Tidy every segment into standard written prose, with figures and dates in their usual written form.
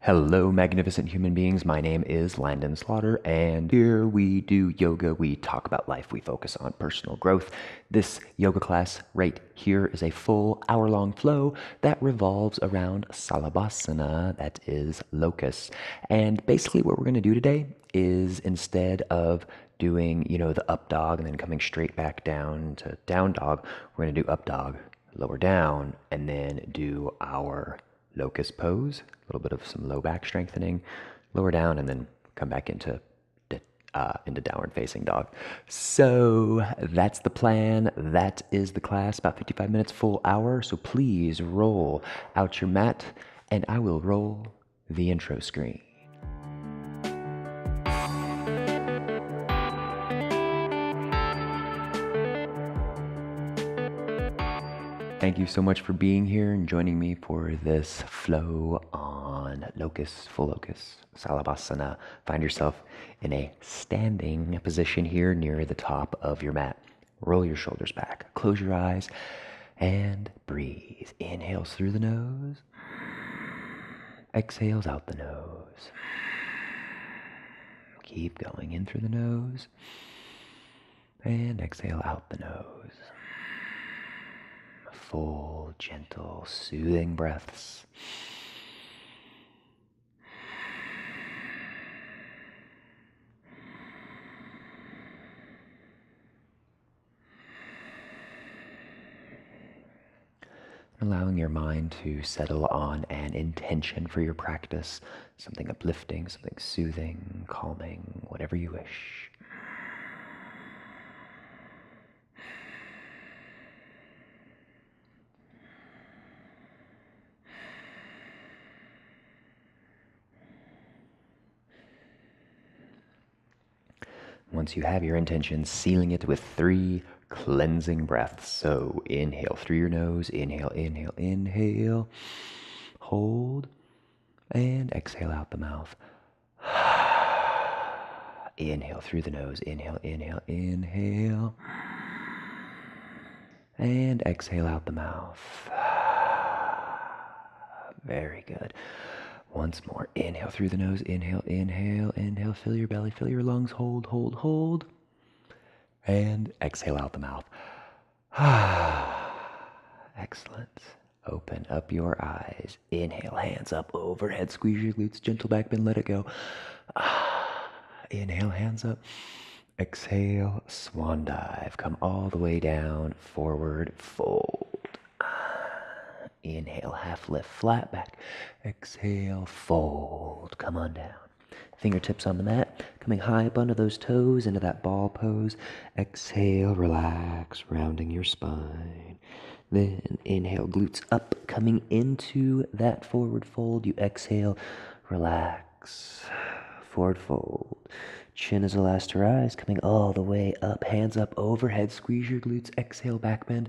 Hello, magnificent human beings. My name is Landon Slaughter, and here we do yoga. We talk about life. We focus on personal growth. This yoga class right here is a full hour-long flow that revolves around Salabhasana, that is Locust. And basically what we're going to do today is instead of doing, the up dog and then coming straight back down to down dog, we're going to do up dog, lower down, and then do our Locust pose, a little bit of some low back strengthening, lower down, and then come back into downward facing dog. So that's the plan. That is the class, about 55 minutes, full hour. So please roll out your mat, and I will roll the intro screen. Thank you so much for being here and joining me for this flow on Locust, full Locust, Salabhasana. Find yourself in a standing position here near the top of your mat. Roll your shoulders back, close your eyes, and breathe. Inhales through the nose, exhales out the nose. Keep going in through the nose, and exhale out the nose. Full, gentle, soothing breaths. Allowing your mind to settle on an intention for your practice, something uplifting, something soothing, calming, whatever you wish. Once you have your intention, sealing it with 3 cleansing breaths. So inhale through your nose, inhale, inhale, inhale, hold, and exhale out the mouth. Inhale through the nose, inhale, inhale, inhale, and exhale out the mouth. Very good. Once more, inhale through the nose, inhale, inhale, inhale, fill your belly, fill your lungs, hold, hold, hold, and exhale out the mouth. Excellent. Open up your eyes. Inhale, hands up overhead, squeeze your glutes, gentle back bend, let it go. Inhale, hands up. Exhale, swan dive. Come all the way down, forward, fold. Inhale, half lift, flat back. Exhale, fold. Come on down. Fingertips on the mat, coming high up under those toes into that ball pose. Exhale, relax, rounding your spine. Then inhale, glutes up, coming into that forward fold. You exhale, relax, forward fold. Chin is the last to rise, coming all the way up, hands up overhead, squeeze your glutes, exhale, back bend.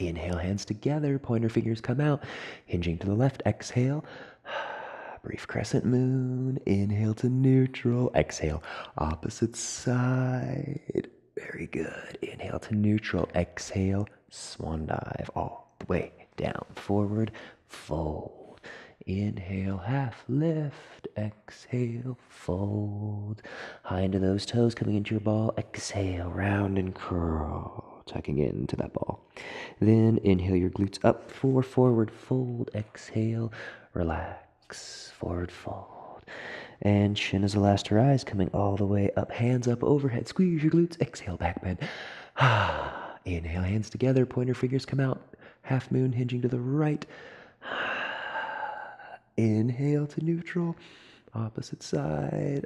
Inhale, hands together, pointer fingers come out, hinging to the left, exhale. Brief crescent moon, inhale to neutral, exhale, opposite side. Very good. Inhale to neutral, exhale, swan dive all the way down, forward, fold. Inhale, half lift, exhale, fold. High into those toes, coming into your ball, exhale, round and curl. Tucking into that ball. Then inhale your glutes up for forward fold. Exhale, relax, forward fold. And chin is the last to rise, coming all the way up, hands up overhead. Squeeze your glutes, exhale, back bend. Inhale, hands together, pointer fingers come out. Half moon hinging to the right. Inhale to neutral, opposite side.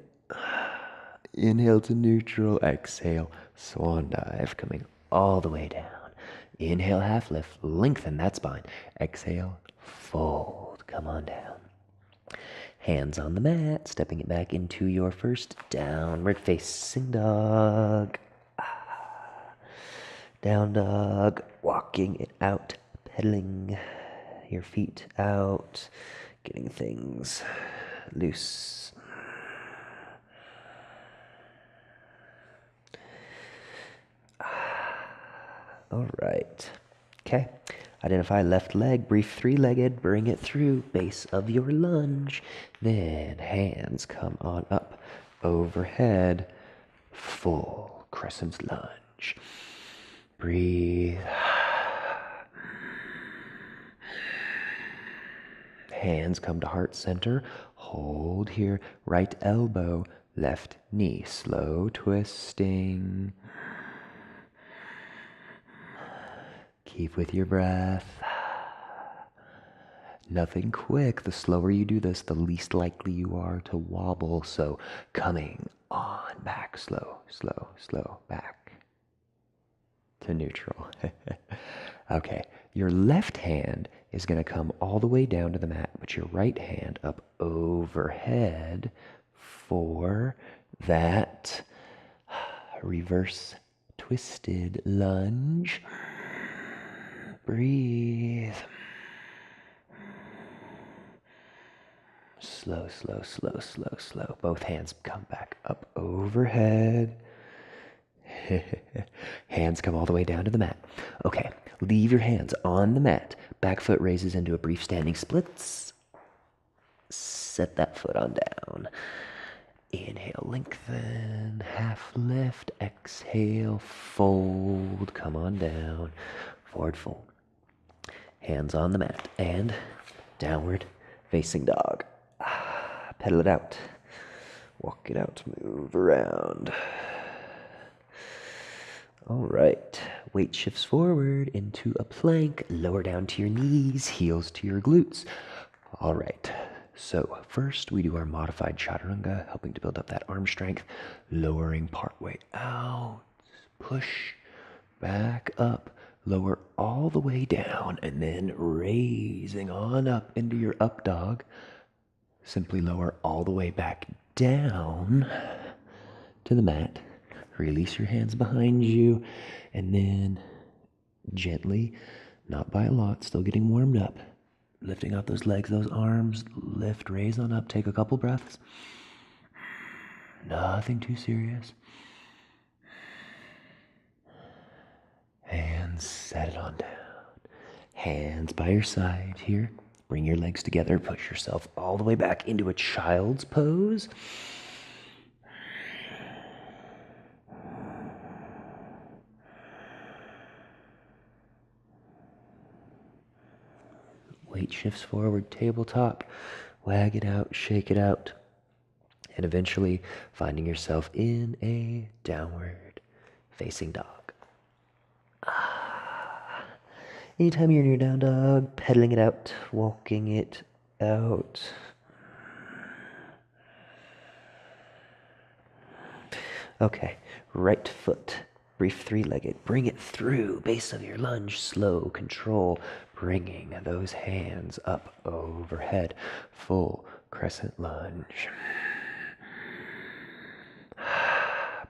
Inhale to neutral, exhale, swan dive, coming all the way down. Inhale, half lift, lengthen that spine. Exhale, fold, come on down. Hands on the mat, stepping it back into your first downward facing dog. Down dog, walking it out, pedaling your feet out, getting things loose. All right. Okay. Identify left leg, brief three-legged, bring it through, base of your lunge. Then hands come on up, overhead, full crescent lunge. Breathe. Hands come to heart center. Hold here. Right elbow, left knee. Slow twisting. Keep with your breath. Nothing quick. The slower you do this, the least likely you are to wobble. So coming on back. Slow, slow, slow. Back to neutral. Okay. Your left hand is going to come all the way down to the mat, but your right hand up overhead for that reverse twisted lunge. Breathe. Slow, slow, slow, slow, slow. Both hands come back up overhead. Hands come all the way down to the mat. Okay, leave your hands on the mat. Back foot raises into a brief standing splits. Set that foot on down. Inhale, lengthen, half lift. Exhale, fold. Come on down. Forward fold. Hands on the mat and downward facing dog. Pedal it out. Walk it out. Move around. All right. Weight shifts forward into a plank. Lower down to your knees. Heels to your glutes. All right. So first we do our modified Chaturanga, helping to build up that arm strength. Lowering partway out. Push back up. Lower all the way down. And then raising on up into your up dog. Simply lower all the way back down to the mat. Release your hands behind you, and then gently, not by a lot, still getting warmed up, lifting out those legs, those arms, lift, raise on up, take a couple breaths. Nothing too serious. And set it on down. Hands by your side here. Bring your legs together, push yourself all the way back into a child's pose. Weight shifts forward, tabletop, wag it out, shake it out, and eventually finding yourself in a downward facing dog. Anytime you're in your down dog, pedaling it out, walking it out. Okay, right foot, brief three-legged. Bring it through, base of your lunge, slow control. Bringing those hands up overhead, full crescent lunge.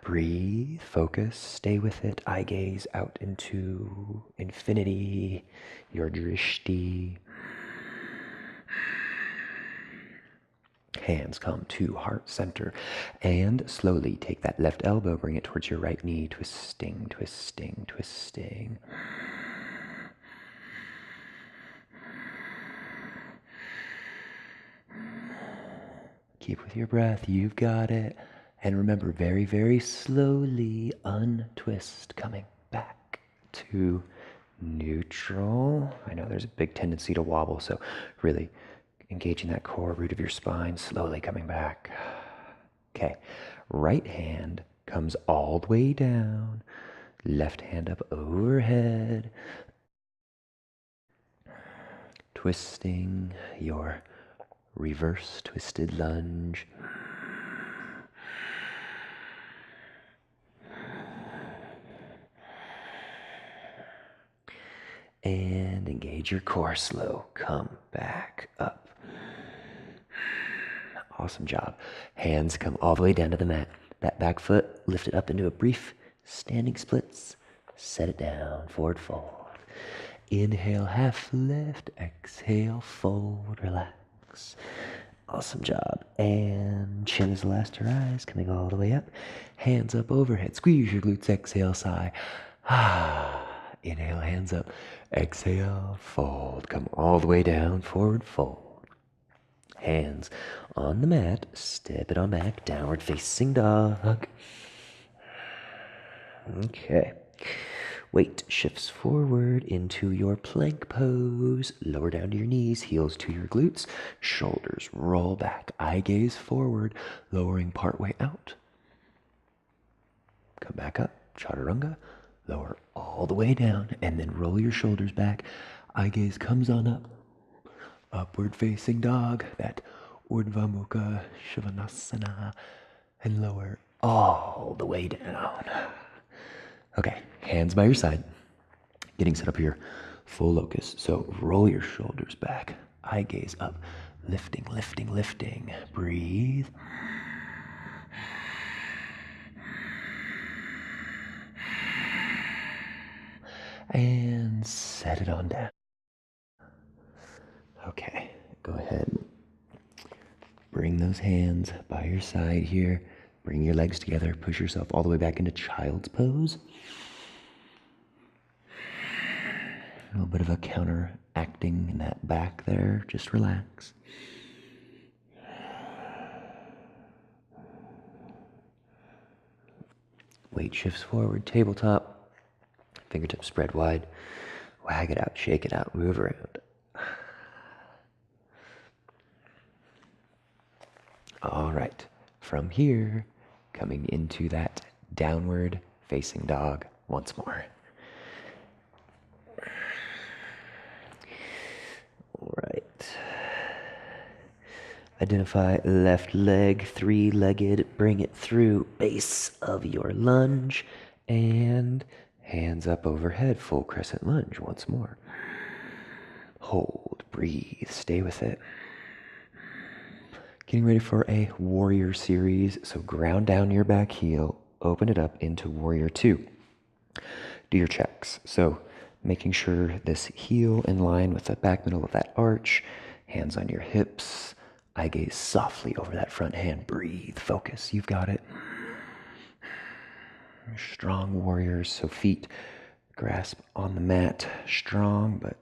Breathe, focus, stay with it. Eye gaze out into infinity, your drishti. Hands come to heart center. And slowly take that left elbow, bring it towards your right knee, twisting, twisting, twisting. Keep with your breath, you've got it. And remember, very, very slowly untwist, coming back to neutral. I know there's a big tendency to wobble, so really engaging that core root of your spine, slowly coming back. Okay, right hand comes all the way down, left hand up overhead, twisting your reverse twisted lunge. And engage your core slow. Come back up. Awesome job. Hands come all the way down to the mat. That back foot lifted up into a brief standing splits. Set it down. Forward fold. Inhale, half lift. Exhale, fold. Relax. Awesome job. And chin is the last to rise. Coming all the way up. Hands up overhead. Squeeze your glutes. Exhale, sigh. Inhale, hands up. Exhale, fold. Come all the way down, forward fold. Hands on the mat, step it on back, downward facing dog. Okay. Weight shifts forward into your plank pose. Lower down to your knees, heels to your glutes. Shoulders roll back, eye gaze forward, lowering partway out. Come back up, Chaturanga. Lower all the way down, and then roll your shoulders back. Eye gaze comes on up. Upward facing dog, that Urdhva Mukha Shavasana, and lower all the way down. Okay, hands by your side. Getting set up here, full locust. So roll your shoulders back, eye gaze up, lifting, lifting, lifting. Breathe. And set it on down. Okay, go ahead. Bring those hands by your side here. Bring your legs together. Push yourself all the way back into child's pose. A little bit of a counteracting in that back there. Just relax. Weight shifts forward, tabletop. Fingertips spread wide. Wag it out, shake it out, move around. All right, from here, coming into that downward facing dog once more. All right. Identify left leg, three-legged, bring it through base of your lunge, and hands up overhead, full crescent lunge once more. Hold, breathe, stay with it. Getting ready for a warrior series, so ground down your back heel, open it up into warrior 2. Do your checks, so making sure this heel in line with the back middle of that arch, hands on your hips, eye gaze softly over that front hand, breathe, focus, you've got it. Strong warriors, so feet grasp on the mat, strong, but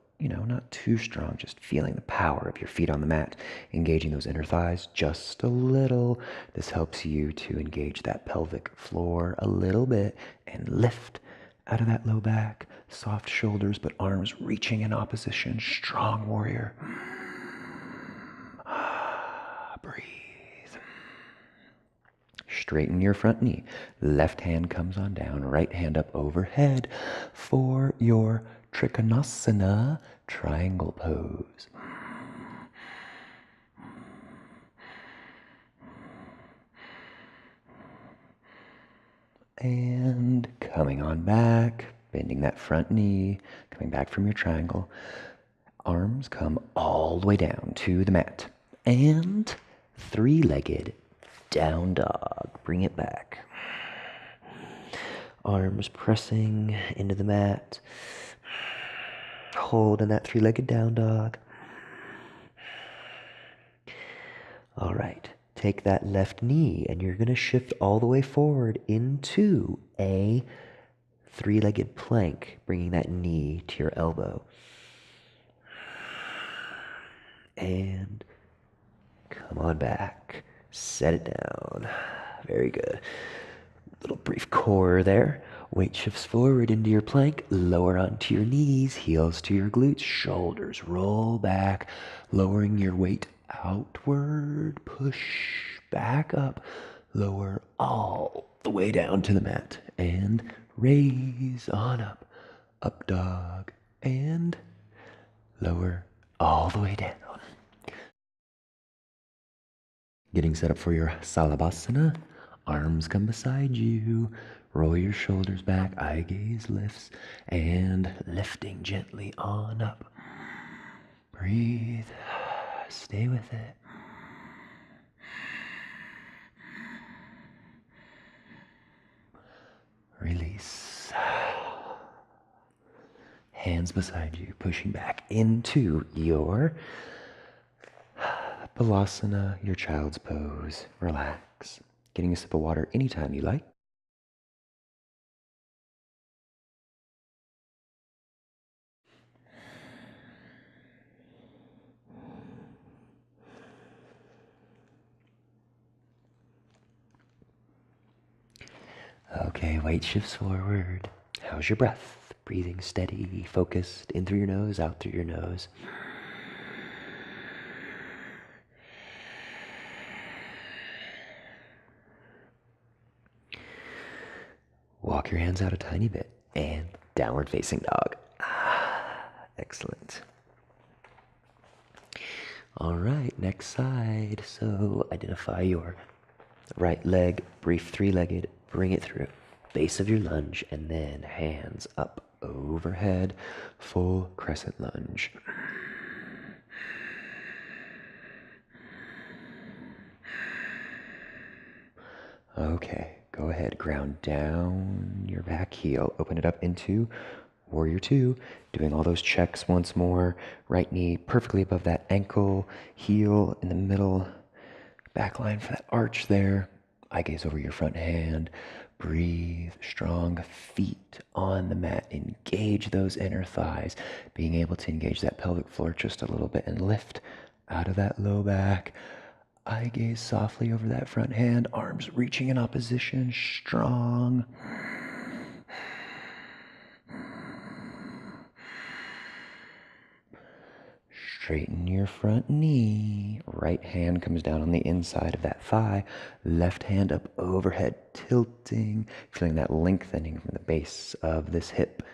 not too strong, just feeling the power of your feet on the mat, engaging those inner thighs just a little. This helps you to engage that pelvic floor a little bit and lift out of that low back, soft shoulders, but arms reaching in opposition, strong warrior. Breathe. Straighten your front knee. Left hand comes on down, right hand up overhead for your Trikonasana triangle pose. And coming on back, bending that front knee, coming back from your triangle. Arms come all the way down to the mat. And three-legged down dog. Bring it back. Arms pressing into the mat. Hold in that three-legged down dog. All right. Take that left knee and you're going to shift all the way forward into a three-legged plank, bringing that knee to your elbow. And come on back. Set it down. Very good. Little brief core there. Weight shifts forward into your plank. Lower onto your knees. Heels to your glutes. Shoulders roll back. Lowering your weight outward. Push back up. Lower all the way down to the mat. And raise on up. Up dog. And lower all the way down. Getting set up for your Salabhasana. Arms come beside you. Roll your shoulders back. Eye gaze lifts. And lifting gently on up. Breathe. Stay with it. Release. Hands beside you, pushing back into your Balasana, your child's pose. Relax. Getting a sip of water anytime you like. Okay, weight shifts forward. How's your breath? Breathing steady, focused, in through your nose, out through your nose. Walk your hands out a tiny bit and downward facing dog. Excellent. All right, next side. So identify your right leg, brief three-legged, bring it through. Base of your lunge, and then hands up overhead, full crescent lunge. Okay, go ahead, ground down your back heel, open it up into Warrior Two, doing all those checks once more. Right knee perfectly above that ankle, heel in the middle, back line for that arch there. Eye gaze over your front hand. Breathe, strong feet on the mat. Engage those inner thighs, being able to engage that pelvic floor just a little bit and lift out of that low back. Eye gaze softly over that front hand, arms reaching in opposition, strong. Straighten your front knee. Right hand comes down on the inside of that thigh. Left hand up overhead, tilting, feeling that lengthening from the base of this hip.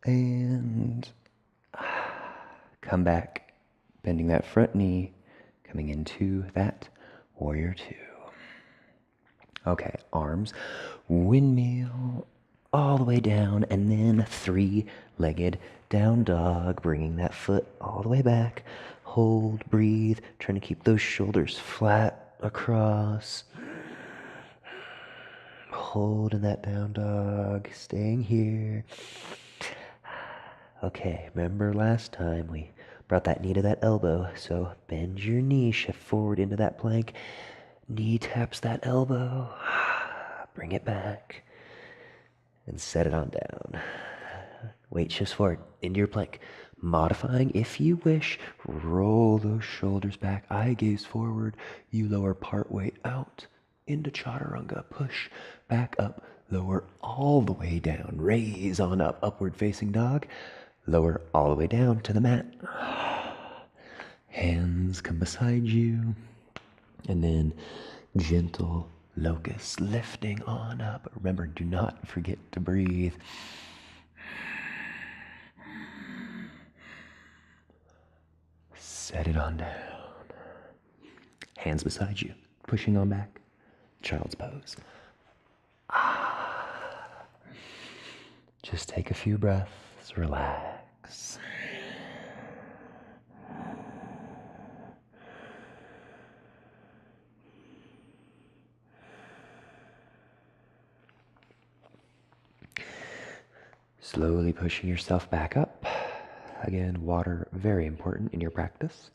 And come back, bending that front knee, coming into that Warrior Two. Okay, arms, windmill, all the way down, and then three-legged down dog, bringing that foot all the way back. Hold, breathe, trying to keep those shoulders flat across. Hold in that down dog, staying here. Okay, remember last time we brought that knee to that elbow, so bend your knee, shift forward into that plank. Knee taps that elbow. Bring it back and set it on down. Weight shifts forward into your plank. Modifying if you wish. Roll those shoulders back. Eye gaze forward. You lower part way out into Chaturanga. Push back up. Lower all the way down. Raise on up. Upward facing dog. Lower all the way down to the mat. Hands come beside you. And then gentle Locust, lifting on up. Remember, do not forget to breathe. Set it on down. Hands beside you, pushing on back. Child's pose. Just take a few breaths, relax. Slowly pushing yourself back up. Again, water, very important in your practice.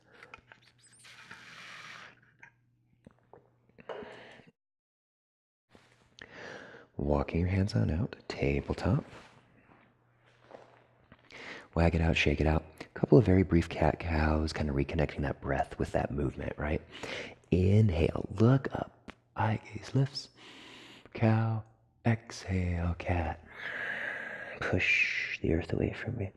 Walking your hands on out, tabletop. Wag it out, shake it out. A couple of very brief cat-cows, kind of reconnecting that breath with that movement, right? Inhale, look up, eye gaze lifts. Cow, exhale, cat. Push the earth away from me.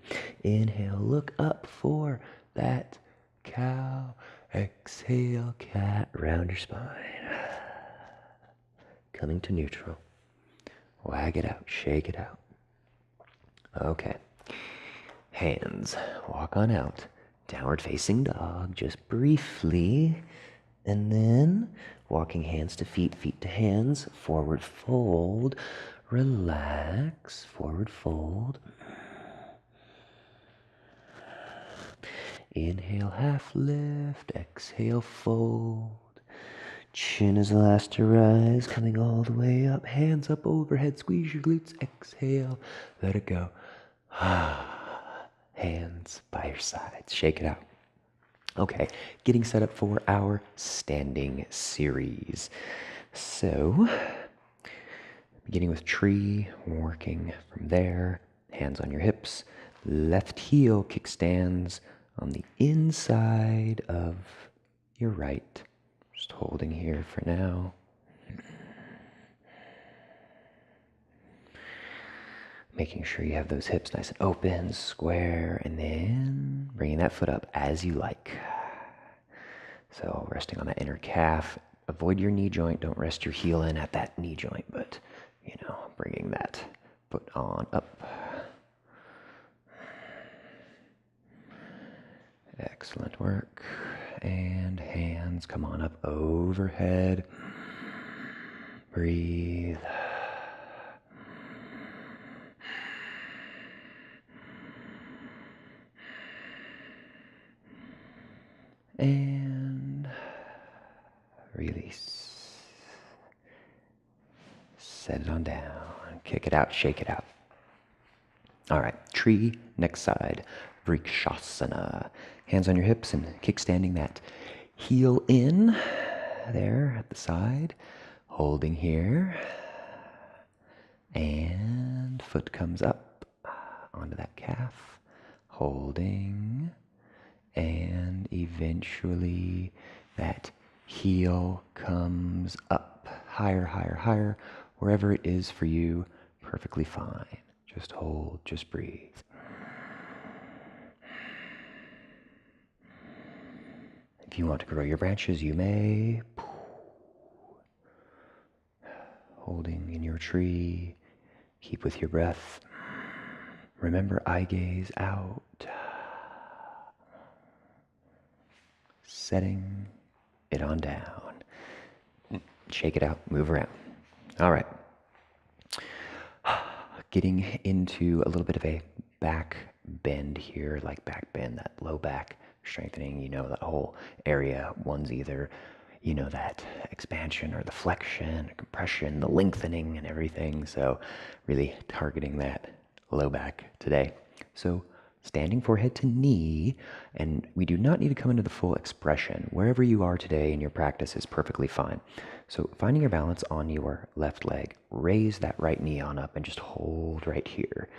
Inhale, look up for that cow. Exhale, cat, round your spine. Coming to neutral. Wag it out, shake it out. Okay. Hands, walk on out. Downward facing dog, just briefly. And then walking hands to feet, feet to hands. Forward fold. Relax, forward fold. Inhale, half lift. Exhale, fold. Chin is the last to rise, coming all the way up. Hands up overhead, squeeze your glutes. Exhale, let it go. Hands by your sides, shake it out. Okay, getting set up for our standing series. So, beginning with tree, working from there, hands on your hips, left heel kickstands on the inside of your right. Just holding here for now. Making sure you have those hips nice and open, square, and then bringing that foot up as you like. So resting on that inner calf. Avoid your knee joint. Don't rest your heel in at that knee joint, but, bringing that foot on up. Excellent work. And hands come on up overhead. Breathe. And release. Set it on down. Kick it out, shake it out. All right, tree, next side. Vrikshasana. Hands on your hips and kickstanding that heel in there at the side. Holding here. And foot comes up onto that calf. Holding. And eventually that heel comes up higher, higher, higher, wherever it is for you, perfectly fine. Just hold, just breathe. If you want to grow your branches, you may. Holding in your tree, keep with your breath. Remember, eye gaze out. Setting it on down. Shake it out, move around. All right. Getting into a little bit of a back bend here, like back bend, that low back strengthening, that whole area. One's either, that expansion or the flexion, compression, the lengthening and everything. So really targeting that low back today. So standing forehead to knee, and we do not need to come into the full expression. Wherever you are today in your practice is perfectly fine. So finding your balance on your left leg, raise that right knee on up and just hold right here.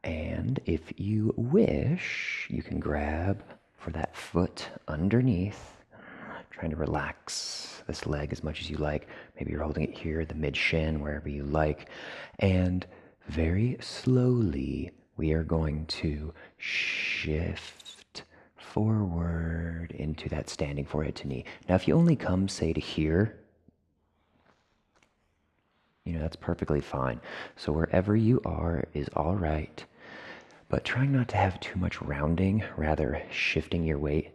And if you wish, you can grab for that foot underneath, trying to relax this leg as much as you like. Maybe you're holding it here, the mid-shin, wherever you like. And very slowly, we are going to shift forward into that standing forehead to knee. Now, if you only come, say, to here, that's perfectly fine. So wherever you are is all right, but trying not to have too much rounding, rather shifting your weight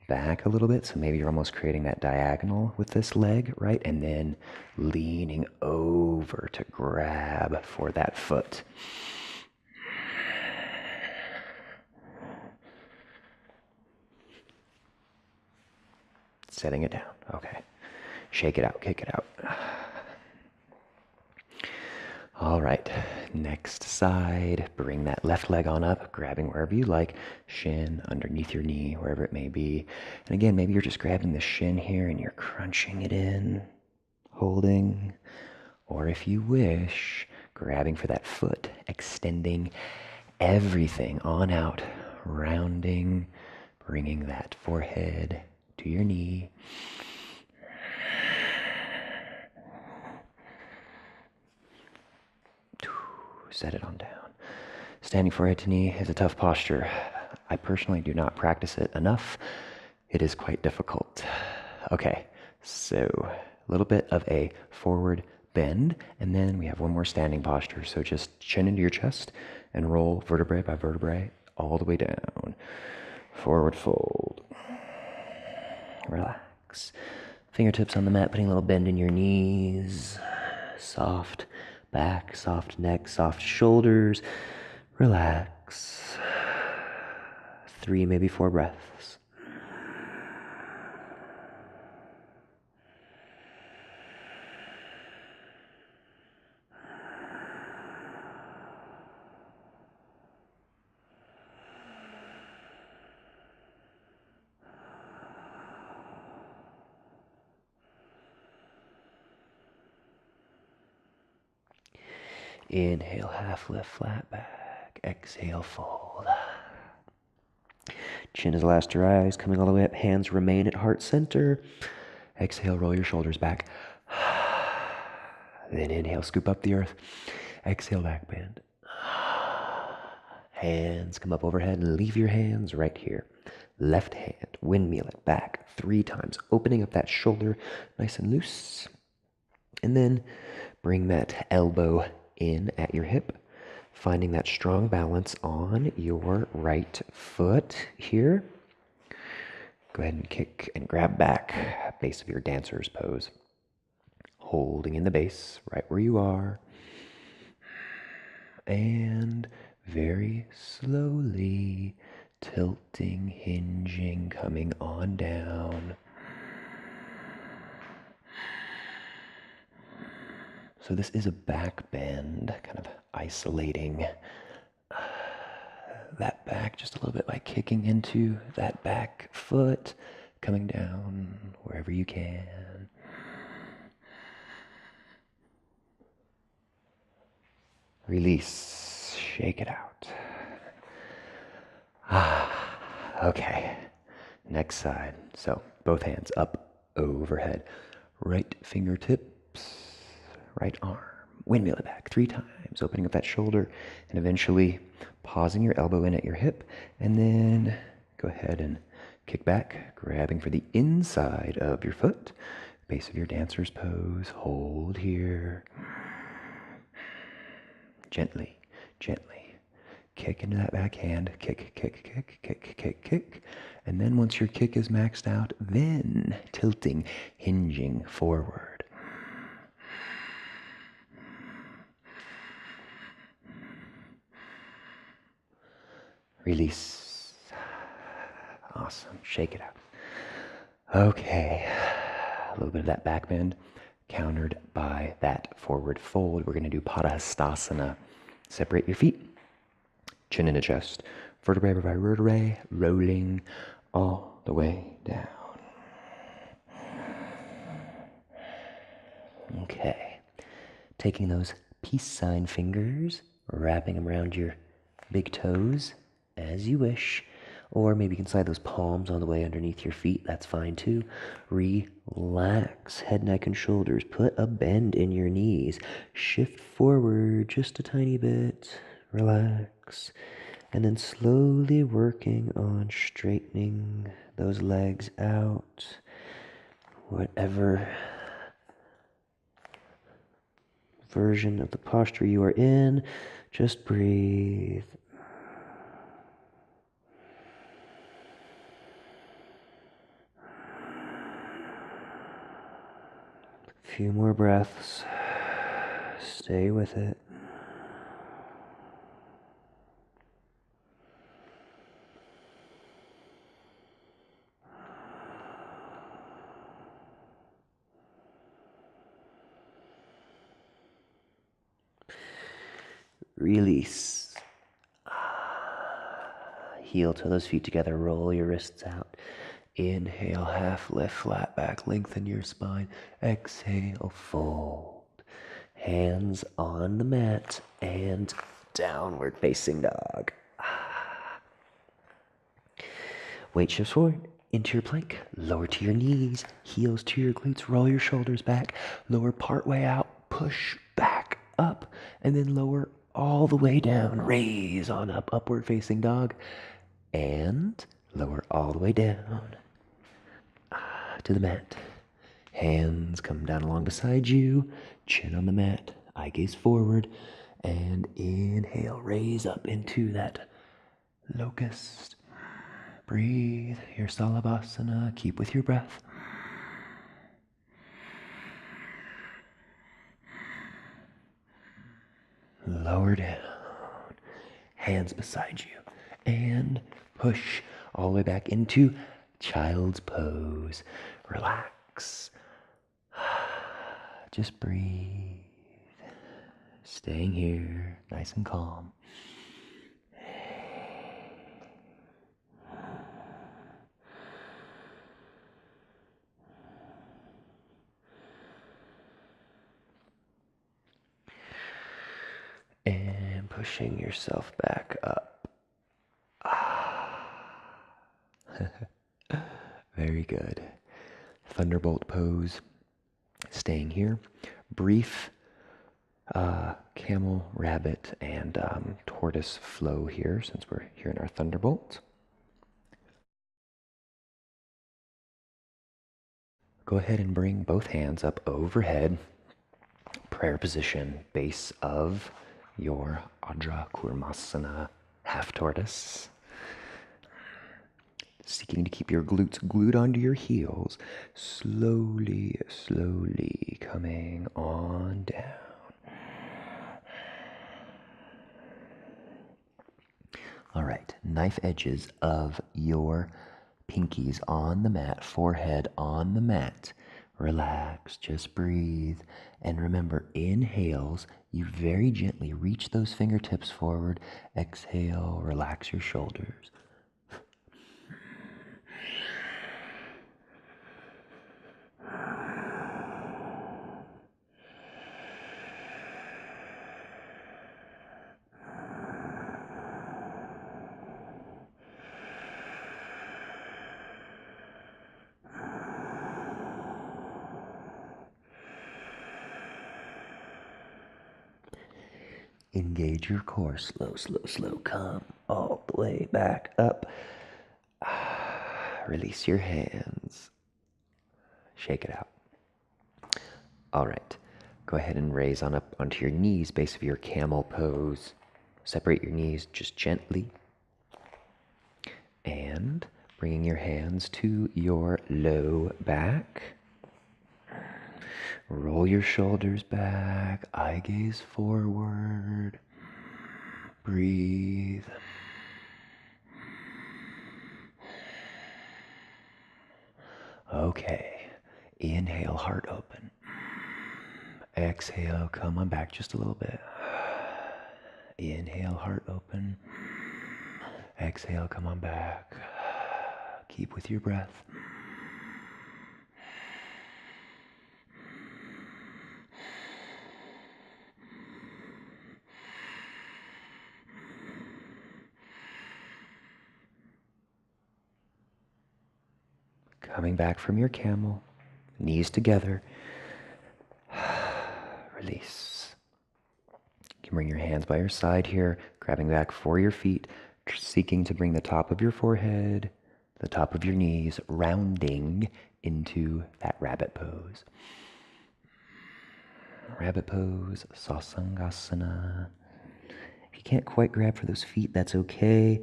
back a little bit. So maybe you're almost creating that diagonal with this leg, right? And then leaning over to grab for that foot. Setting it down. Okay. Shake it out, kick it out. All right, next side, bring that left leg on up, grabbing wherever you like, shin underneath your knee, wherever it may be. And again, maybe you're just grabbing the shin here and you're crunching it in, holding. Or if you wish, grabbing for that foot, extending everything on out, rounding, bringing that forehead to your knee. Set it on down. Standing forehead to knee is a tough posture. I personally do not practice it enough. It is quite difficult. Okay, so a little bit of a forward bend, and then we have one more standing posture. So just chin into your chest and roll vertebrae by vertebrae all the way down. Forward fold. Relax. Fingertips on the mat, putting a little bend in your knees. Soft back, soft neck, soft shoulders. Relax. 3, maybe 4 breaths. Inhale, half lift, flat back. Exhale, fold. Chin is last to rise, coming all the way up. Hands remain at heart center. Exhale, roll your shoulders back. Then inhale, scoop up the earth. Exhale, back bend. Hands come up overhead and leave your hands right here. Left hand, windmill it back 3 times, opening up that shoulder nice and loose. And then bring that elbow in at your hip, finding that strong balance on your right foot here. Go ahead and kick and grab back, base of your dancer's pose. Holding in the base right where you are. And very slowly tilting, hinging, coming on down. So this is a back bend, kind of isolating that back just a little bit by kicking into that back foot, coming down wherever you can. Release, shake it out. Okay, next side. So both hands up overhead. Right fingertips, right arm. Windmill it back 3 times, opening up that shoulder and eventually pausing your elbow in at your hip. And then go ahead and kick back, grabbing for the inside of your foot. Base of your dancer's pose. Hold here. Gently, gently. Kick into that back hand. Kick, kick, kick, kick, kick, kick. And then once your kick is maxed out, then tilting, hinging forward. Release. Awesome. Shake it out. Okay. A little bit of that back bend countered by that forward fold. We're going to do Padahastasana. Separate your feet. Chin in the chest. Vertebrae by vertebrae. Rolling all the way down. Okay. Taking those peace sign fingers, wrapping them around your big toes as you wish. Or maybe you can slide those palms all the way underneath your feet. That's fine too. Relax. Head, neck, and shoulders. Put a bend in your knees. Shift forward just a tiny bit. Relax. And then slowly working on straightening those legs out. Whatever version of the posture you are in, just breathe. A few more breaths. Stay with it. Release. Heel toe those feet together. Roll your wrists out. Inhale, half lift, flat back. Lengthen your spine. Exhale, fold. Hands on the mat and downward facing dog. Weight shifts forward into your plank. Lower to your knees. Heels to your glutes. Roll your shoulders back. Lower part way out. Push back up. And then lower all the way down. Raise on up. Upward facing dog. And lower all the way down to the mat. Hands come down along beside you. Chin on the mat. Eye gaze forward. And inhale. Raise up into that locust. Breathe your Salabhasana. Keep with your breath. Lower down. Hands beside you. And push all the way back into child's pose. Relax. Just breathe. Staying here, nice and calm. And pushing yourself back up. Very good. Thunderbolt pose. Staying here. Brief camel, rabbit, and tortoise flow here since we're here in our Thunderbolt. Go ahead and bring both hands up overhead. Prayer position, base of your Ardha Kurmasana half tortoise. Seeking to keep your glutes glued onto your heels. Slowly, slowly coming on down. All right, knife edges of your pinkies on the mat, forehead on the mat. Relax, just breathe. And remember, inhales, you very gently reach those fingertips forward. Exhale, relax your shoulders. Engage your core. Slow, slow, slow. Come all the way back up. Release your hands. Shake it out. All right. Go ahead and raise on up onto your knees, base of your camel pose. Separate your knees just gently. And bringing your hands to your low back. Roll your shoulders back, eye gaze forward. Breathe. Okay, inhale, heart open. Exhale, come on back just a little bit. Inhale, heart open. Exhale, come on back. Keep with your breath. Coming back from your camel, knees together. Release. You can bring your hands by your side here, grabbing back for your feet, seeking to bring the top of your forehead, the top of your knees, rounding into that rabbit pose. Rabbit pose, Sasangasana. If you can't quite grab for those feet, that's okay.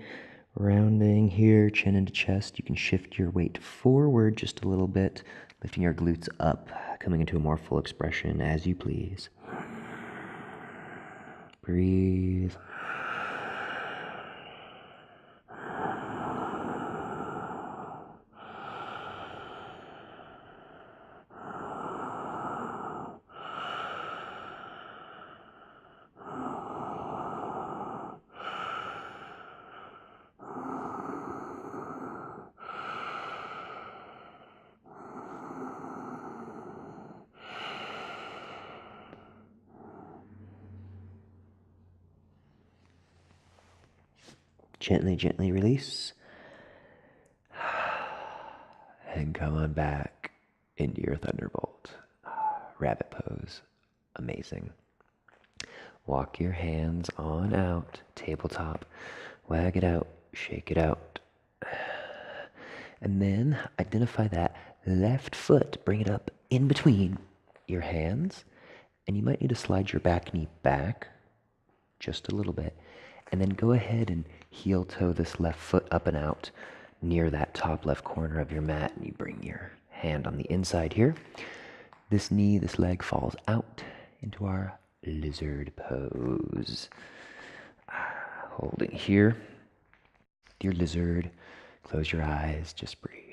Rounding here, chin into chest. You can shift your weight forward just a little bit, lifting your glutes up, coming into a more full expression as you please. Breathe. Gently, gently release. And come on back into your Thunderbolt. Rabbit pose. Amazing. Walk your hands on out. Tabletop. Wag it out. Shake it out. And then identify that left foot. Bring it up in between your hands. And you might need to slide your back knee back just a little bit. And then go ahead and heel toe this left foot up and out near that top left corner of your mat. And you bring your hand on the inside here. This knee, this leg falls out into our lizard pose. Holding here. Your lizard. Close your eyes. Just breathe.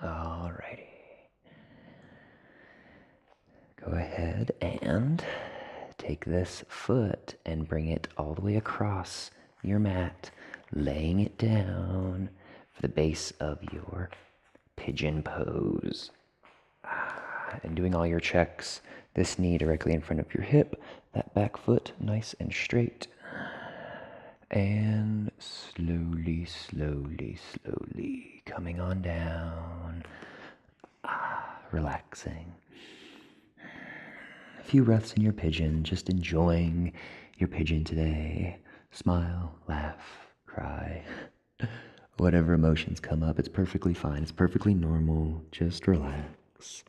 Alrighty. Go ahead and take this foot and bring it all the way across your mat, laying it down for the base of your pigeon pose. And doing all your checks, this knee directly in front of your hip, that back foot nice and straight. And slowly, slowly, slowly coming on down. Relaxing. A few breaths in your pigeon, just enjoying your pigeon today. Smile, laugh, cry. Whatever emotions come up, it's perfectly fine. It's perfectly normal. Just relax.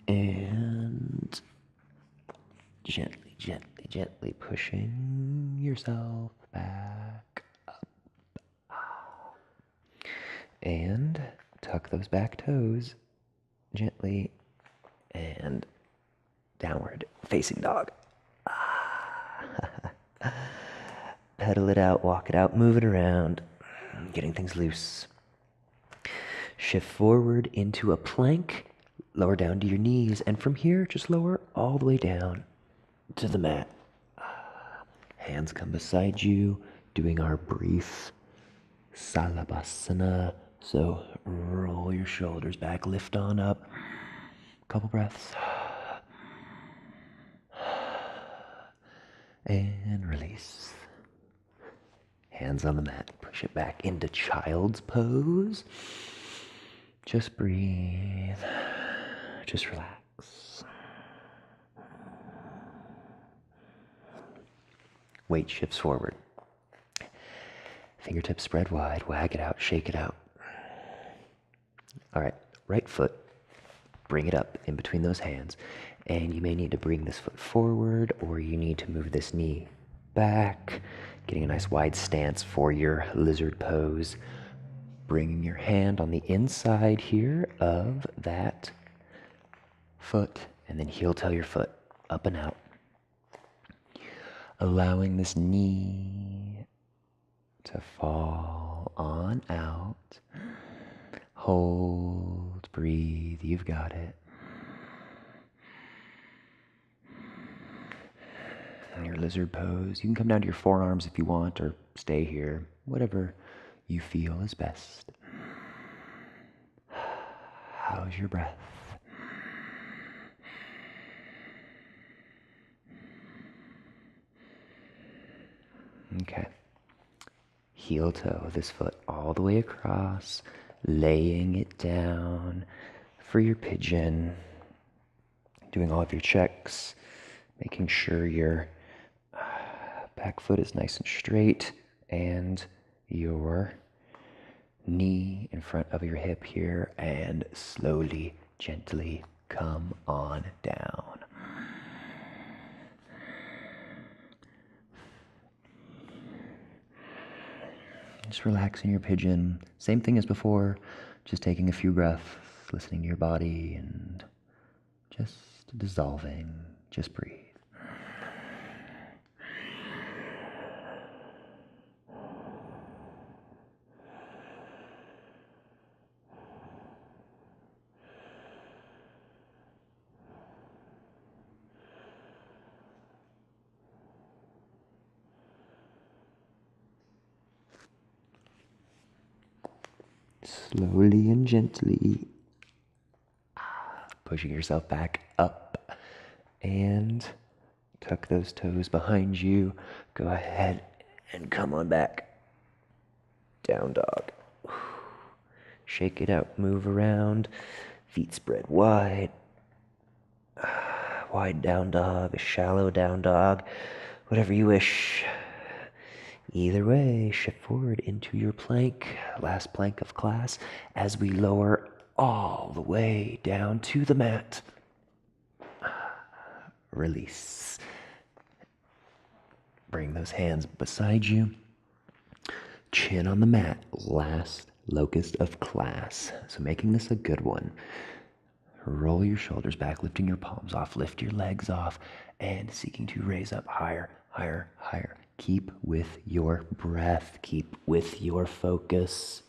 And gently, gently, gently pushing yourself back up. And tuck those back toes gently and downward facing dog. Pedal it out, walk it out, move it around, getting things loose. Shift forward into a plank, lower down to your knees, and from here, just lower all the way down to the mat. Hands come beside you, doing our brief Salabhasana. So roll your shoulders back, lift on up. Couple breaths. And release. Hands on the mat, push it back into child's pose. Just breathe. Just relax. Weight shifts forward. Fingertips spread wide, wag it out, shake it out. All right, right foot, bring it up in between those hands. And you may need to bring this foot forward, or you need to move this knee back, getting a nice wide stance for your lizard pose. Bringing your hand on the inside here of that foot, and then heel toe your foot up and out. Allowing this knee to fall on out. Hold, breathe, you've got it. And your lizard pose, you can come down to your forearms if you want, or stay here, whatever you feel is best. How's your breath? Okay. Heel toe this foot all the way across, laying it down for your pigeon. Doing all of your checks, making sure your back foot is nice and straight and your knee in front of your hip here, and slowly, gently come on down. Just relaxing your pigeon. Same thing as before, just taking a few breaths, listening to your body and just dissolving. Just breathe. Slowly and gently pushing yourself back up, and tuck those toes behind you. Go ahead and come on back. Down dog. Shake it out, move around, feet spread wide. Wide down dog, a shallow down dog, whatever you wish. Either way, shift forward into your plank, last plank of class, as we lower all the way down to the mat. Release. Bring those hands beside you. Chin on the mat, last locust of class. So making this a good one. Roll your shoulders back, lifting your palms off, lift your legs off, and seeking to raise up higher, higher, higher. Keep with your breath. Keep with your focus.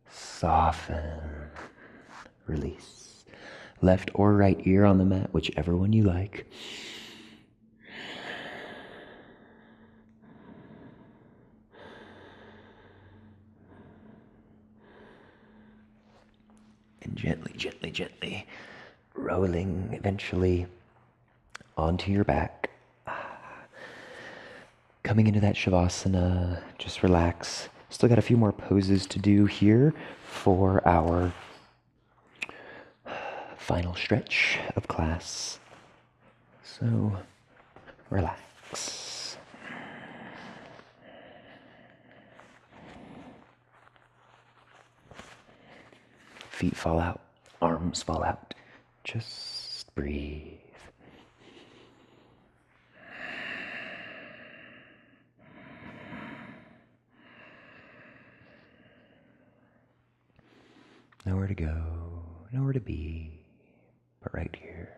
Soften. Release. Left or right ear on the mat, whichever one you like. And gently, gently, gently rolling eventually onto your back. Coming into that Shavasana, just relax. Still got a few more poses to do here for our final stretch of class. So, relax. Feet fall out, arms fall out. Just breathe. Nowhere to go, nowhere to be, but right here.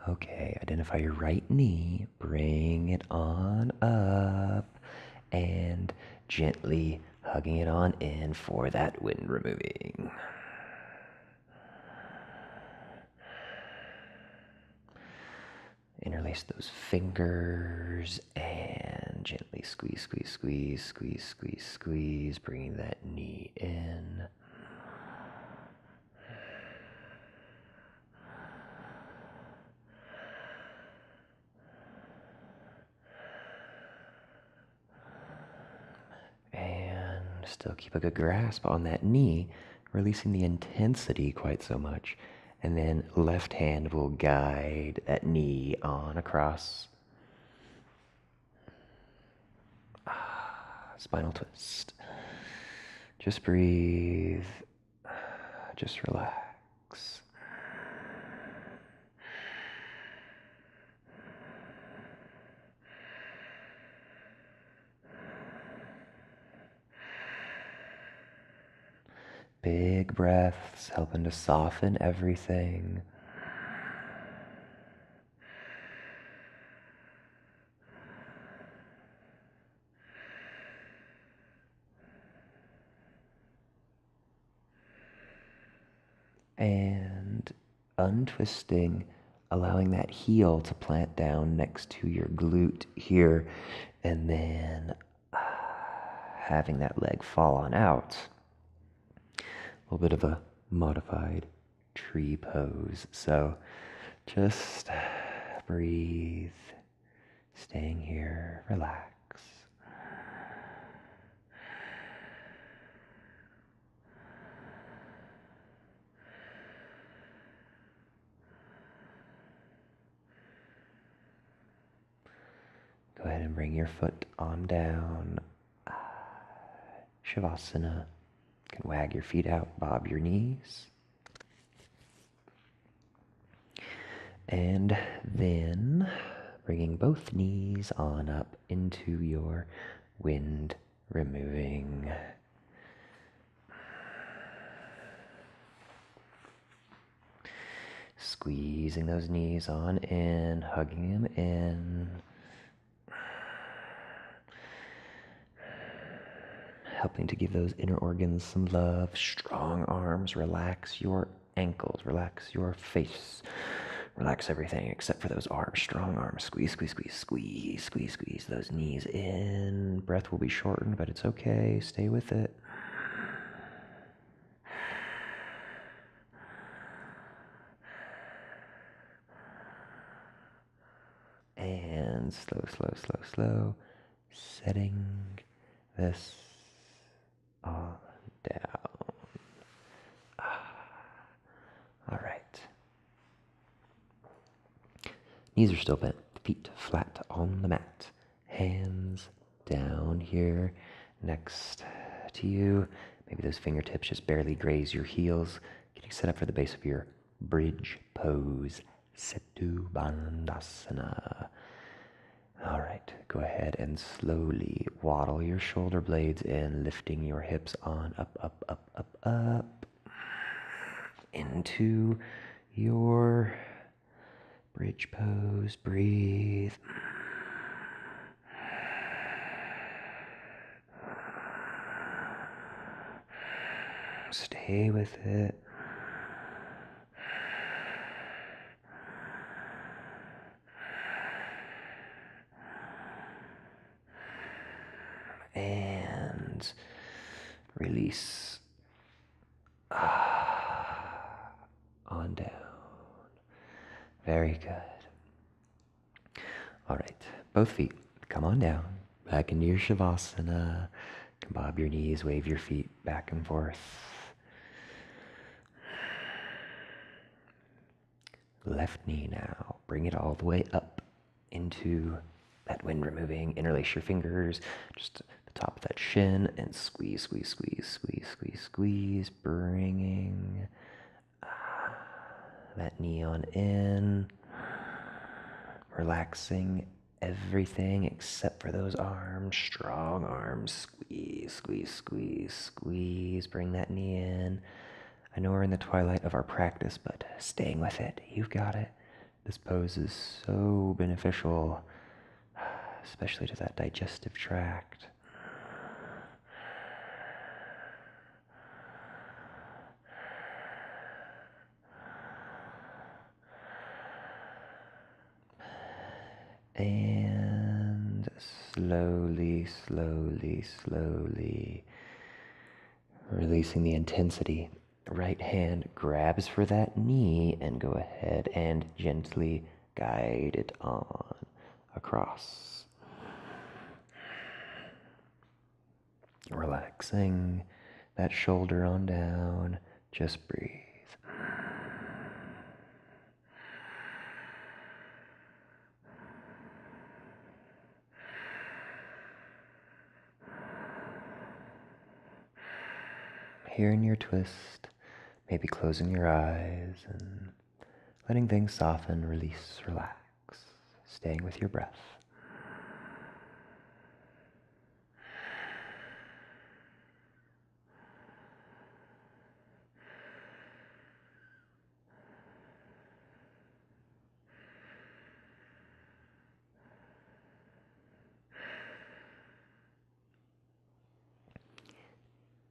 Okay, identify your right knee, bring it on up, and gently hugging it on in for that wind removing. Interlace those fingers and gently squeeze, squeeze, squeeze, squeeze, squeeze, squeeze, bringing that knee in. And still keep a good grasp on that knee, releasing the intensity quite so much. And then left hand will guide that knee on across. Spinal twist. Just breathe. Just relax. Big breaths, helping to soften everything. And untwisting, allowing that heel to plant down next to your glute here, and then having that leg fall on out. A little bit of a modified tree pose. So just breathe, staying here, relax. Go ahead and bring your foot on down. Shavasana. You can wag your feet out, bob your knees. And then bringing both knees on up into your wind removing. Squeezing those knees on in, hugging them in. Helping to give those inner organs some love. Strong arms, relax your ankles, relax your face. Relax everything except for those arms, strong arms. Squeeze, squeeze, squeeze, squeeze, squeeze, squeeze those knees in. Breath will be shortened, but it's okay. Stay with it. And slow, slow, slow, slow. Setting this on down. All right. Knees are still bent, feet flat on the mat. Hands down here. here next to you. Maybe those fingertips just barely graze your heels. Getting set up for the base of your bridge pose, Setu Bandhasana. All right, go ahead and slowly waddle your shoulder blades in, lifting your hips on, up, up, up, up, up, into your bridge pose. Breathe. Stay with it. And release. On down. Very good. All right, both feet, come on down. Back into your Shavasana. You can bob your knees, wave your feet back and forth. Left knee now. Bring it all the way up into that wind-removing. Interlace your fingers, just the top of that shin, and squeeze, squeeze, squeeze, squeeze, squeeze, squeeze, bringing that knee on in, relaxing everything except for those arms, strong arms. Squeeze, squeeze, squeeze, squeeze, bring that knee in. I know we're in the twilight of our practice, but staying with it, you've got it. This pose is so beneficial, especially to that digestive tract. And slowly, slowly, slowly releasing the intensity. Right hand grabs for that knee and go ahead and gently guide it on across. Relaxing that shoulder on down. Just breathe. Here in your twist, maybe closing your eyes and letting things soften, release, relax, staying with your breath.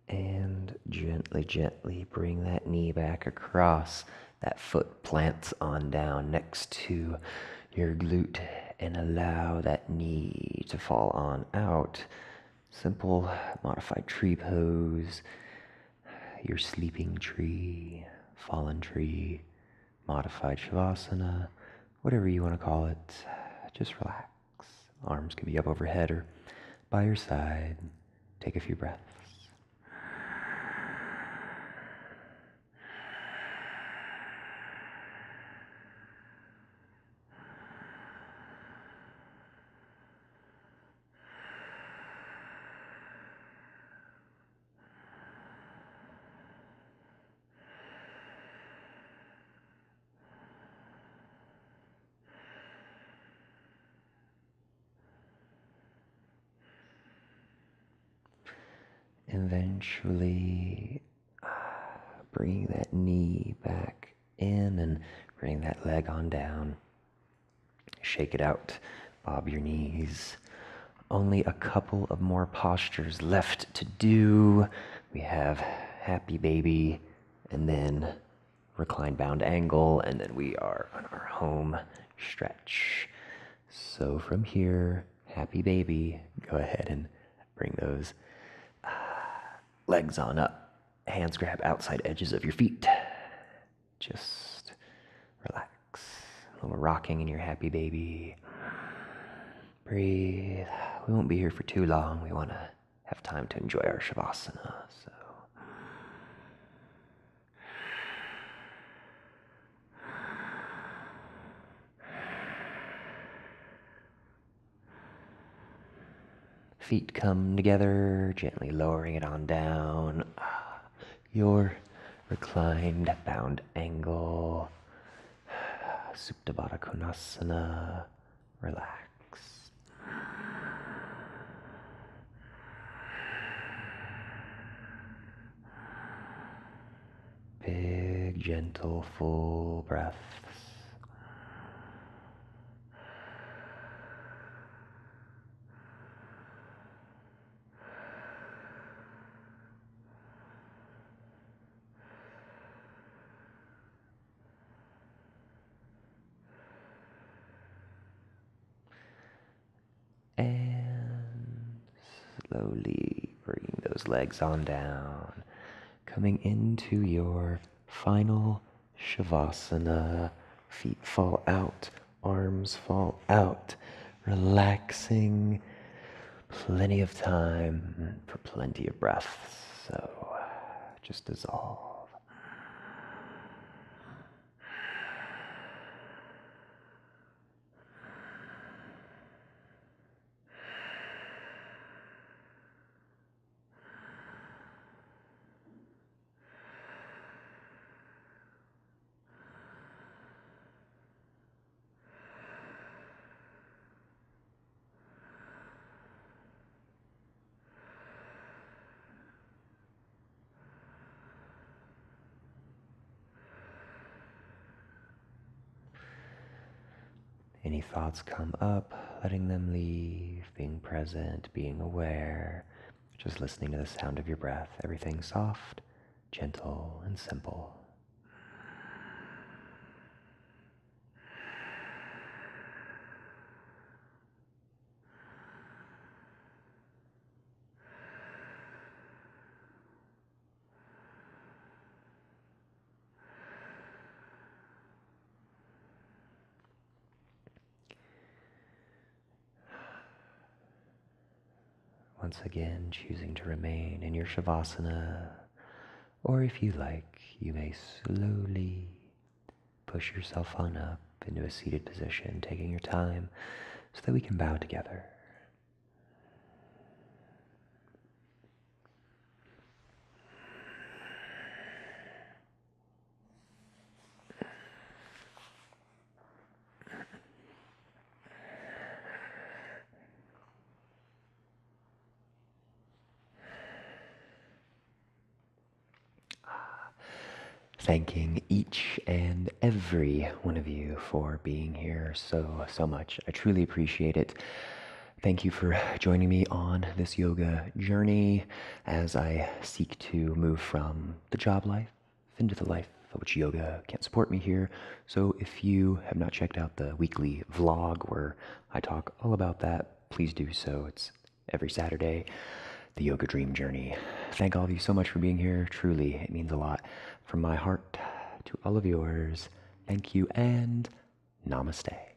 And gently, gently bring that knee back across. That foot plants on down next to your glute and allow that knee to fall on out. Simple modified tree pose, your sleeping tree, fallen tree, modified Shavasana, whatever you want to call it. Just relax. Arms can be up overhead or by your side. Take a few breaths. Eventually, bring that knee back in and bring that leg on down. Shake it out, bob your knees. Only a couple of more postures left to do. We have happy baby, and then recline bound angle, and then we are on our home stretch. So from here, happy baby, go ahead and bring those legs on up. Hands grab outside edges of your feet. Just relax. A little rocking in your happy baby. Breathe. We won't be here for too long. We want to have time to enjoy our Shavasana. So Feet come together, gently lowering it on down. Your reclined bound angle. Supta Baddha Konasana. Relax. Big, gentle, full breaths. And slowly bringing those legs on down. Coming into your final Shavasana. Feet fall out, arms fall out. Relaxing. Plenty of time for plenty of breaths. So just dissolve. Any thoughts come up, letting them leave, being present, being aware, just listening to the sound of your breath. Everything soft, gentle, and simple. Once again, choosing to remain in your Shavasana, or if you like, you may slowly push yourself on up into a seated position, taking your time so that we can bow together. Thanking each and every one of you for being here so much. I truly appreciate it. Thank you for joining me on this yoga journey as I seek to move from the job life into the life of which yoga can support me here. So if you have not checked out the weekly vlog where I talk all about that, please do so. It's every Saturday. The Yoga Dream Journey. Thank all of you so much for being here. Truly, it means a lot. From my heart to all of yours, thank you and namaste.